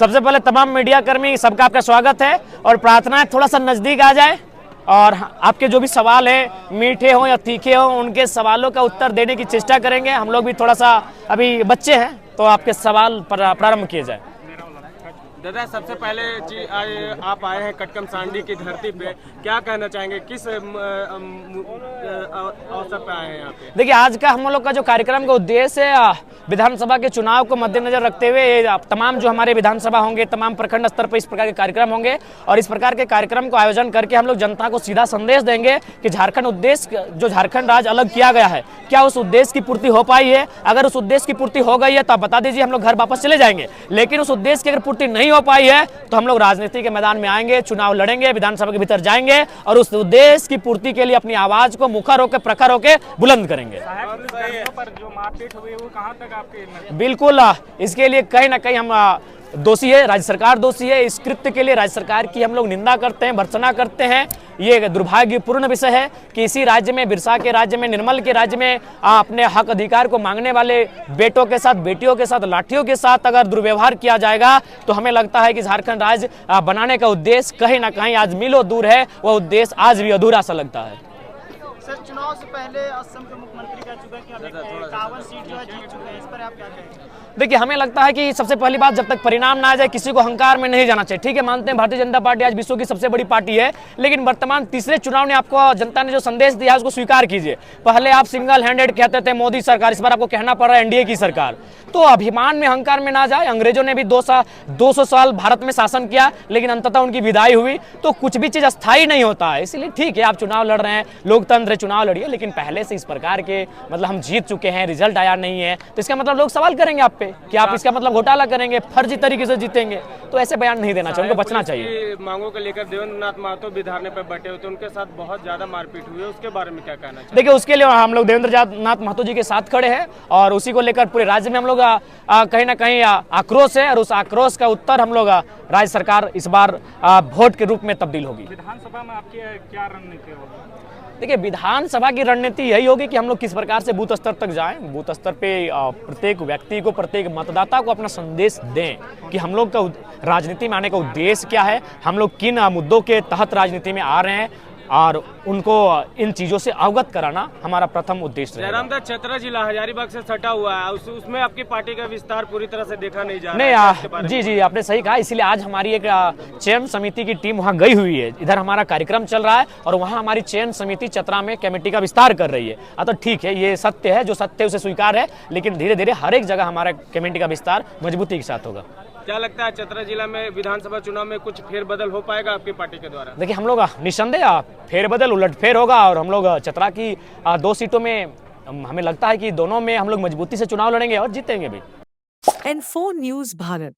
सबसे पहले तमाम मीडिया कर्मी सबका आपका स्वागत है और प्रार्थना है थोड़ा सा नजदीक आ जाए और आपके जो भी सवाल है मीठे हों या तीखे हों उनके सवालों का उत्तर देने की चेष्टा करेंगे। हम लोग भी थोड़ा सा अभी बच्चे हैं तो आपके सवाल पर प्रारंभ किए जाए। दादा सबसे पहले आप आए हैं कटकम सांडी की धरती पे, क्या कहना चाहेंगे, किस अवसर पे आए हैं यहाँ पे? देखिए आज का हम लोग का जो कार्यक्रम का उद्देश्य है विधानसभा के चुनाव को मद्देनजर रखते हुए तमाम जो हमारे विधानसभा होंगे तमाम प्रखंड स्तर पर इस प्रकार के कार्यक्रम होंगे और इस प्रकार के कार्यक्रम को आयोजन करके हम लोग जनता को सीधा संदेश देंगे कि झारखंड उद्देश्य जो झारखंड राज्य अलग किया गया है क्या उस उद्देश्य की पूर्ति हो पाई है। अगर उस उद्देश्य की पूर्ति हो गई है तो आप बता दीजिए, हम लोग घर वापस चले जाएंगे। लेकिन उस उद्देश्य की अगर पूर्ति नहीं हो पाई है तो हम लोग राजनीति के मैदान में आएंगे, चुनाव लड़ेंगे, विधानसभा के भीतर जाएंगे और उस उद्देश्य की पूर्ति के लिए अपनी आवाज को मुखर होकर प्रखर होकर बुलंद करेंगे। पर जो मारपीट हुई वो कहाँ तक आपके? बिल्कुल, इसके लिए कहीं ना कहीं हम दोषी है, राज्य सरकार दोषी है। इस कृत्य के लिए राज्य सरकार की हम लोग निंदा करते हैं, भर्त्सना करते हैं। ये दुर्भाग्यपूर्ण विषय है कि इसी राज्य में, बिरसा के राज्य में, निर्मल के राज्य में अपने हक अधिकार को मांगने वाले बेटों के साथ, बेटियों के साथ, लाठियों के साथ अगर दुर्व्यवहार किया जाएगा तो हमें लगता है कि झारखंड राज्य बनाने का उद्देश्य कहीं ना कहीं आज मीलों दूर है, वह उद्देश्य आज भी अधूरा सा लगता है। सर, चुनाव से पहले असम के मुख्यमंत्री कह चुके हैं कि हम 51 सीट जो है जीत चुके हैं, इस पर आप क्या कहेंगे? देखिए हमें लगता है कि सबसे पहली बात, जब तक परिणाम ना आ जाए किसी को अहंकार में नहीं जाना चाहिए। ठीक है, मानते हैं भारतीय जनता पार्टी आज विश्व की सबसे बड़ी पार्टी है, लेकिन वर्तमान तीसरे चुनाव ने आपको, जनता ने जो संदेश दिया है उसको स्वीकार कीजिए। पहले आप सिंगल हैंडेड कहते थे मोदी सरकार, इस बार आपको कहना पड़ रहा है एनडीए की सरकार। तो अभिमान में, अहंकार में ना जाए। अंग्रेजों ने भी 200 साल भारत में शासन किया, लेकिन अंततः उनकी विदाई हुई। तो कुछ भी चीज अस्थायी नहीं होता है, इसलिए ठीक है आप चुनाव लड़ रहे हैं, लोकतंत्र चुनाव लड़िए, लेकिन पहले से इस प्रकार के मतलब हम जीत चुके हैं, रिजल्ट आया नहीं है तो इसका मतलब लोग सवाल करेंगे आप पे कि आप इसका मतलब घोटाला करेंगे, फर्जी तरीके से जीतेंगे। तो ऐसे बयान नहीं देना चाहिए, उनको बचना चाहिए। मांगों को लेकर देवेंद्र नाथ महतो भी धरने पर बैठे हुए थे, उनके साथ बहुत ज्यादा मारपीट हुई है, उसके बारे में क्या कहना चाहिए? देखिए उसके लिए हम लोग देवेंद्र नाथ महतो जी के साथ खड़े हैं और उसी को लेकर पूरे राज्य में हम लोग कहीं ना कहीं आक्रोश है और उस आक्रोश का उत्तर हम लोग राज्य सरकार इस बार वोट के रूप में तब्दील होगी। विधानसभा में आपकी क्या रणनीति होगी? देखिए विधानसभा की रणनीति यही होगी कि हम लोग किस प्रकार से बूथ स्तर तक जाएं, बूथ स्तर पे प्रत्येक व्यक्ति को, प्रत्येक मतदाता को अपना संदेश दें कि हम लोग का राजनीति में आने का उद्देश्य क्या है, हम लोग किन मुद्दों के तहत राजनीति में आ रहे हैं और उनको इन चीजों से अवगत कराना हमारा प्रथम उद्देश्य है। जयरामगढ़ चतरा जिला हजारीबाग से सटा हुआ है, उसमें आपकी पार्टी का विस्तार पूरी तरह से देखा नहीं जा रहा है। नहीं, जी आपने सही कहा, इसीलिए आज हमारी एक चयन समिति की टीम वहां गई हुई है। इधर हमारा कार्यक्रम चल रहा है और वहां हमारी चयन समिति चतरा में कमेटी का विस्तार कर रही है। तो ठीक है, ये सत्य है, जो सत्य है उसे स्वीकार है, लेकिन धीरे धीरे हर एक जगह हमारा कमेटी का विस्तार मजबूती के साथ होगा। क्या लगता है चतरा जिला में विधानसभा चुनाव में कुछ फेरबदल हो पाएगा आपकी पार्टी के द्वारा? देखिए हम लोग निसंदेह फेरबदल, उलटफेर होगा और हम लोग चतरा की 2 सीटों में हमें लगता है कि दोनों में हम लोग मजबूती से चुनाव लड़ेंगे और जीतेंगे भी। N4 news Bharat.